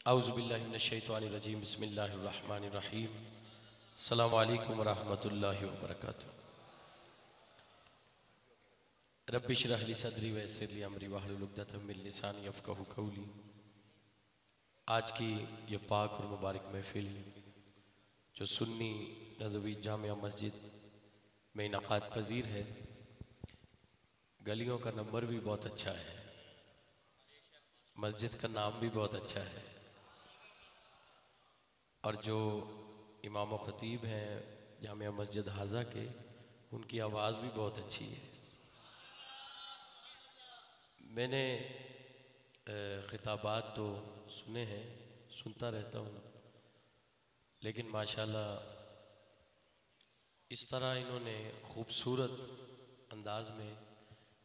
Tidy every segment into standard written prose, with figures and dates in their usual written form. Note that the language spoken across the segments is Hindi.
औज़ुबिल्लाहि मिनश्शैतानिर्रजीम बिस्मिल्लाहिर्रहमानिर्रहीम। अस्सलामु अलैकुम वरहमतुल्लाहि वबरकातुहू। रब्बि इश्रह ली सदरी वयस्सिर ली अमरी वहलुल उक़दतम मिन लिसानी यफ़क़हू क़ौली। आज की ये पाक और मुबारक महफ़िल जो सुन्नी नदवी जामिया मस्जिद में इनाक़ात पज़ीर है, गलियों का नंबर भी बहुत अच्छा है, मस्जिद का नाम भी बहुत अच्छा है और जो इमाम व ख़तीब हैं जामिया मस्जिद हाजा के, उनकी आवाज़ भी बहुत अच्छी है। मैंने ख़िताबात तो सुने हैं, सुनता रहता हूँ, लेकिन माशाल्लाह इस तरह इन्होंने खूबसूरत अंदाज में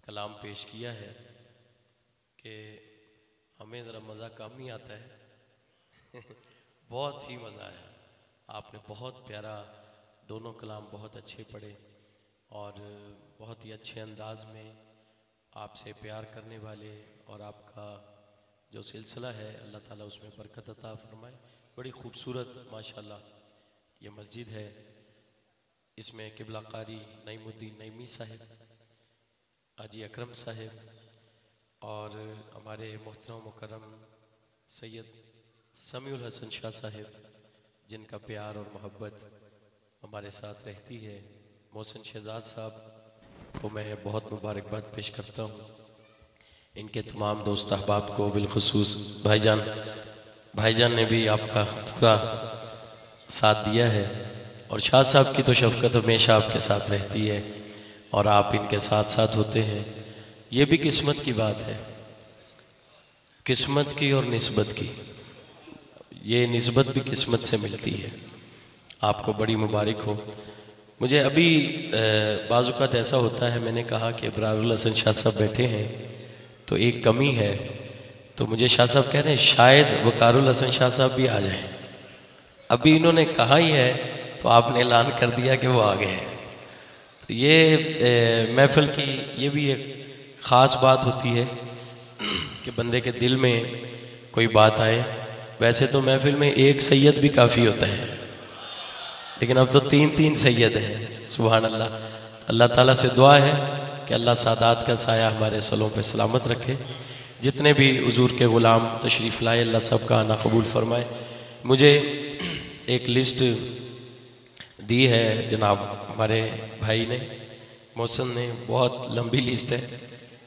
कलाम पेश किया है कि हमें ज़रा मज़ा कम ही आता है। बहुत ही मज़ा आया। आपने बहुत प्यारा दोनों कलाम बहुत अच्छे पढ़े और बहुत ही अच्छे अंदाज में आपसे प्यार करने वाले और आपका जो सिलसिला है अल्लाह ताला उसमें बरकत अता फरमाए। बड़ी खूबसूरत माशाल्लाह ये मस्जिद है। इसमें किबला कारी नईमुद्दीन नईमी साहिब, हाजी अकरम साहिब और हमारे मोहतरम मुकर्रम सैयद समीउल हसन शाह साहिब, जिनका प्यार और मोहब्बत हमारे साथ रहती है, मोहसिन शहजाद साहब को मैं बहुत मुबारकबाद पेश करता हूँ। इनके तमाम दोस्त अहबाब को, बिलखुसूस भाईजान ने भी आपका पूरा साथ दिया है और शाह साहब की तो शफ़क़त हमेशा आपके साथ रहती है और आप इनके साथ साथ होते हैं। ये भी किस्मत की बात है, किस्मत की और निस्बत की। ये निस्बत भी किस्मत से मिलती है। आपको बड़ी मुबारक हो। मुझे अभी बाज़-औक़ात ऐसा होता है, मैंने कहा कि इब्रारुल हसन शाह साहब बैठे हैं तो एक कमी है, तो मुझे शाह साहब कह रहे हैं शायद वक़ारुल हसन शाह साहब भी आ जाएं। अभी इन्होंने कहा ही है तो आपने ऐलान कर दिया कि वो आ गए हैं। तो ये महफ़िल की ये भी एक ख़ास बात होती है कि बंदे के दिल में कोई बात आए। वैसे तो महफ़िल में एक सैयद भी काफ़ी होता है, लेकिन अब तो तीन सैयद हैं। सुभान अल्लाह। अल्लाह ताला से दुआ है कि अल्लाह सादात का साया हमारे सलों पे सलामत रखे। जितने भी हुजूर के ग़ुलाम तशरीफ़ लाए, अल्लाह सब का आना कबूल फरमाए। मुझे एक लिस्ट दी है जनाब हमारे भाई ने, मोहसिन ने, बहुत लंबी लिस्ट है।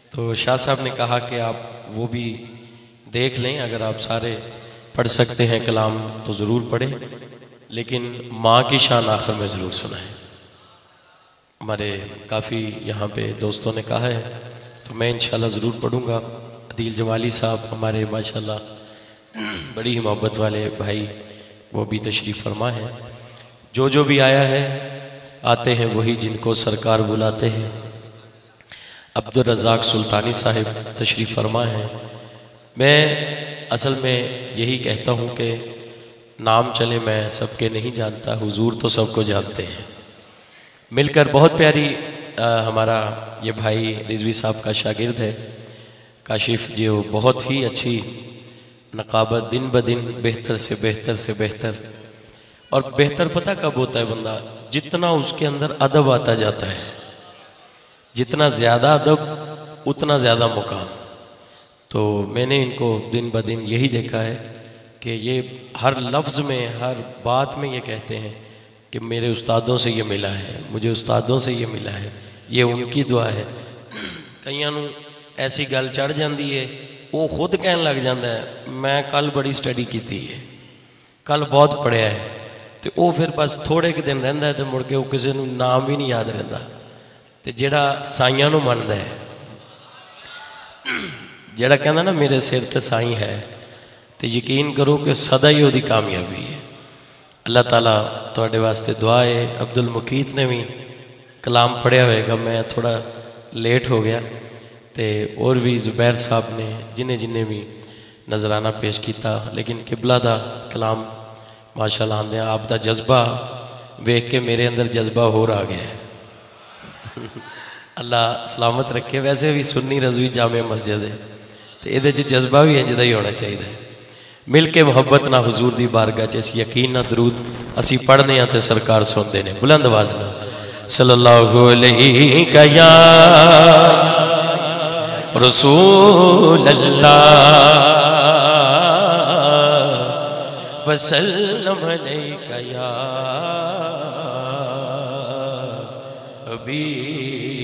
तो शाह साहब ने कहा कि आप वो भी देख लें, अगर आप सारे पढ़ सकते हैं कलाम तो ज़रूर पढ़ें, लेकिन माँ की शान आखिर में ज़रूर सुनाएं। हमारे काफ़ी यहाँ पे दोस्तों ने कहा है तो मैं इंशाल्लाह ज़रूर पढ़ूँगा। अदील जमाली साहब हमारे माशाल्लाह बड़ी ही मोहब्बत वाले भाई, वो भी तशरीफ़ फरमा है। जो भी आया है आते हैं वही जिनको सरकार बुलाते हैं। अब्दुल रज़ाक सुल्तानी साहिब तशरीफ़ फरमा है। मैं असल में यही कहता हूँ कि नाम चले मैं सबके नहीं जानता, हुजूर तो सबको जानते हैं। मिलकर बहुत प्यारी हमारा ये भाई रिजवी साहब का शागिर्द है काशिफ, जो बहुत ही अच्छी नकाबत, दिन ब दिन बेहतर से बेहतर से बेहतर। और बेहतर पता कब होता है बंदा, जितना उसके अंदर अदब आता जाता है। जितना ज़्यादा अदब उतना ज़्यादा मुकाम। तो मैंने इनको दिन ब दिन यही देखा है कि ये हर लफ्ज़ में, हर बात में ये कहते हैं कि मेरे उस्तादों से ये मिला है, मुझे उस्तादों से ये मिला है, ये उनकी दुआ है। कईयां नूं ऐसी गल चढ़ जाती है, वो खुद कहन लग जाता है मैं कल बड़ी स्टडी की है, कल बहुत पढ़िया है, तो वो फिर बस थोड़े के दिन रहिंदा है तो मुड़ के वो किसी नूं नाम भी नहीं याद रहिंदा। तो जिहड़ा साईयां नूं मनदा है, जिहड़ा कहंदा ना मेरे सिर ते साईं है, तो यकीन करो कि सदा ही उसकी कामयाबी है। अल्लाह ताला तुहाडे वास्ते दुआ है। अब्दुल मुकीत ने भी कलाम पढ़िया होएगा, मैं थोड़ा लेट हो गया, तो और भी जुबैर साहब ने जिन्हें भी नजराना पेश किया, लेकिन किबला दा कलाम माशाल्लाह आंदे आप दा जज्बा वेख के मेरे अंदर जज्बा होर आ गया है। अल्लाह सलामत रखे। वैसे भी सुन्नी रज़वी जामे मस्जिद है तो ये जज्बा भी इंज दा ही होना चाहिए। मिल के मुहब्बत ना हुजूर दी बारगाह च असीं यकीन ना दरूद असीं पढ़ने ते सरकार सुनते ने बुलंद आवाज नाल सल्लल्लाहु अलैहि या रसूल अल्लाह वसल्लम अलैका या हबीब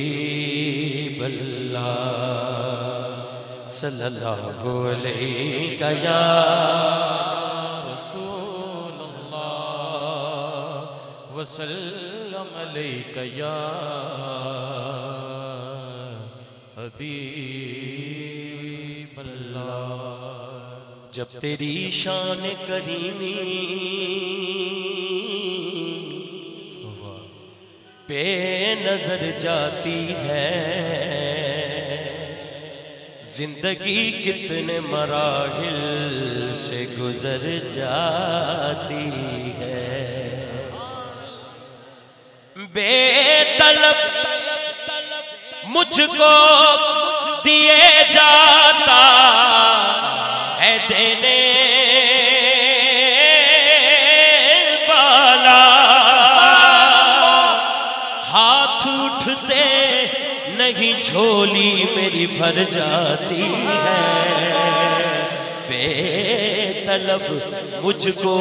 अल्लाह सल्लल्लाहु अलैका या रसूल अल्लाह वसल्लम अलैका या हबीब अल्लाह। जब तेरी शान करीमी पे नजर जाती है, जिंदगी कितने मराहिल से गुजर जाती है। बेतलब मुझको दिए जाता है देने वाला, हाथ उठते नहीं झोली मेरी भर जाती है। बेतलब मुझको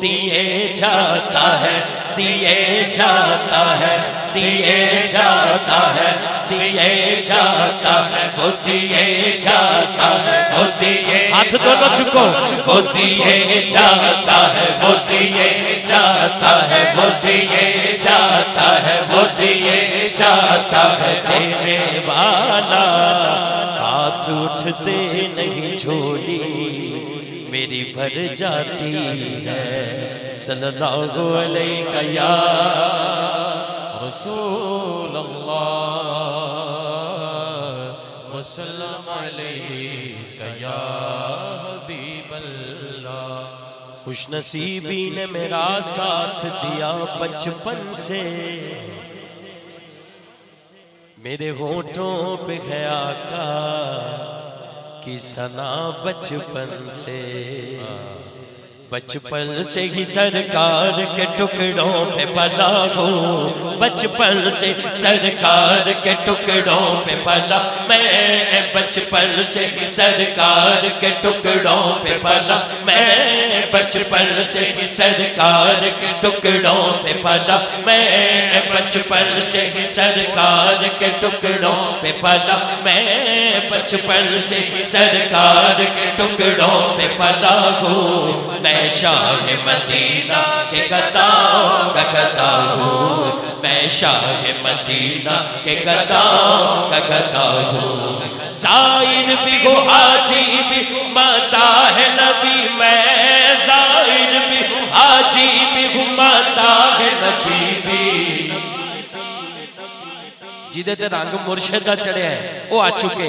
दिए जाता है, दिए जाता है, दिए जाता है, दिए जाता है, वो दिए जाता है, वो दिए हाथ दोनों चुको, वो दिए जाता है, वो दिए जाता है, वो दिए जाता है, वो दिए जाता है देने वाला। हाथ उठते नहीं झोली मेरी भर जाती है। सल्लल्लाहु अलैहि या रसूल अल्लाह वसल्लम अलैका या हबीब अल्लाह। खुशनसीबी ने मेरा साथ दिया बचपन से, मेरे होठों पे है आका की सना बचपन से। बचपन से ही सरकार के टुकड़ों पे पला हूँ, बचपन से सरकार के टुकड़ों पे पला मैं, बचपन से ही सरकार के टुकड़ों पे पला मैं, बचपन से ही सरकार के टुकड़ों पे पला मैं, बचपन से ही सरकार के टुकड़ों पे पला मैं, बचपन से ही सरकार के टुकड़ों पे पला हूँ। मैं शाह मदीना के कदमों का गदा हूँ, मैं शाह मदीना के कदमों का गदा हूँ। ज़ाहिर भी हो हाजी भी माता है नबी, मैं ज़ाहिर भी हूँ हाजी भी हूँ माता है नबी भी। जिदे ते रंग मुर्शिद दा चढ़िया है वो आ चुके।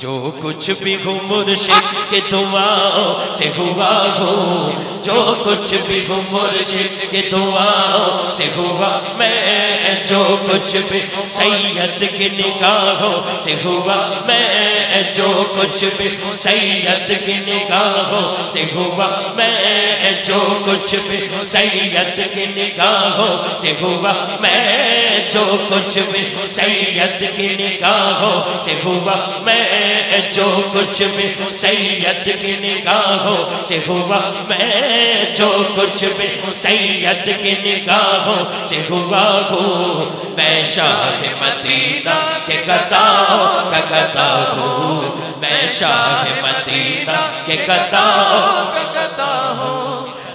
जो कुछ भी हूँ मुर्शिद के दुआओं से हुआ हूँ, जो कुछ भी हूँ मुर्शिद के दुआओं से हुआ मैं, जो कुछ भी सैयद की निगाहों से हुआ मैं, जो कुछ भी सैयद की निगाहों से हुआ मैं, जो कुछ भी सैयद की निगाहों से हुआ मैं, जो कुछ भी सैयद की निगाहों से हुआ मैं, जो कुछ भी सैयद की निगाहों से हुआ मैं, जो कुछ भी सैयद की निगाहों से हुआ हूँ। मैं शाह मदीना के कदमों का गदा हूँ, मैं शाह मदीना के कदमों का गदा हूँ।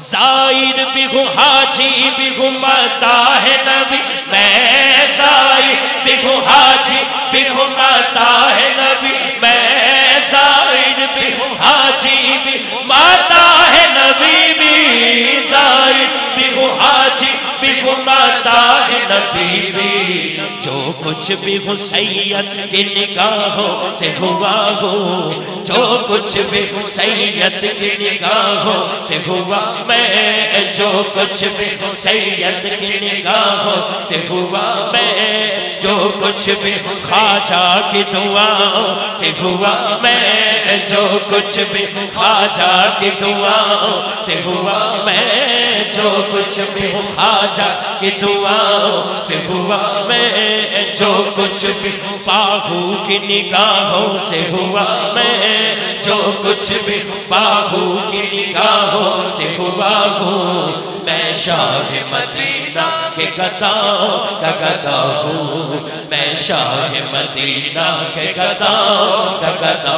ज़ाहिर भी हूँ हाजी भी हूँ माता है नबी, मैं ज़ाहिर भी हूँ हाजी भी हूँ माता है नबी, मैं ज़ाहिर भी हूँ हाजी भी माता है नबी भी, ज़ाहिर भी हूँ हाजी भी हूँ माता है नबी भी। जो कुछ भी हो सैयद की निगाहों से हुआ हो, जो कुछ भी हो सैयद की निगाहों से हुआ, मैं जो कुछ भी हो सैयद की निगाहों से हुआ, मैं जो कुछ भी हो ख्वाजा की दुआओं से हुआ, मैं जो कुछ भी हो ख्वाजा की दुआओं से हुआ, मैं जो कुछ भी हो ख्वाजा की दुआओं से हुआ, मैं जो कुछ भी हो बाहू की निगाहों से हुआ, मैं जो कुछ भी हो बाहू की निगाहों से हुआ हूँ, मैं शाह मदीना के गदाओं का गदा हूँ, मैं शाह मदीना के गदाओं का गदा,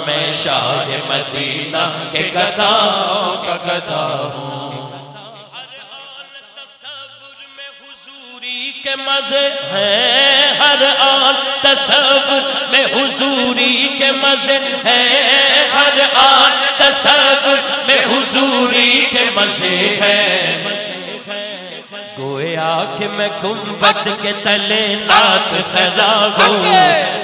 मैं शाह मदीना के गदाओं का गदा हूँ। के मजे हैं हर आन तसव्वुर में हुजूरी के मजे हैं, हर आन तसव्वुर में हुजूरी के मजे हैं, गोया कि मैं गुंबद के तले नात सजा हूँ,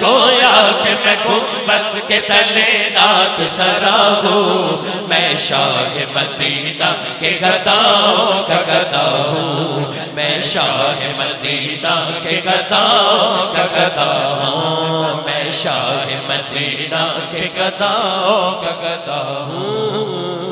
गोया कि मैं गुंबद के तले नात सजा हूँ, मैं शाह मदीना के गदाओं का गदा हूँ, मैं शाह मदीना के गदाओं का गदा हूँ, मैं शाह मदीना के गदाओं का गदा हूँ।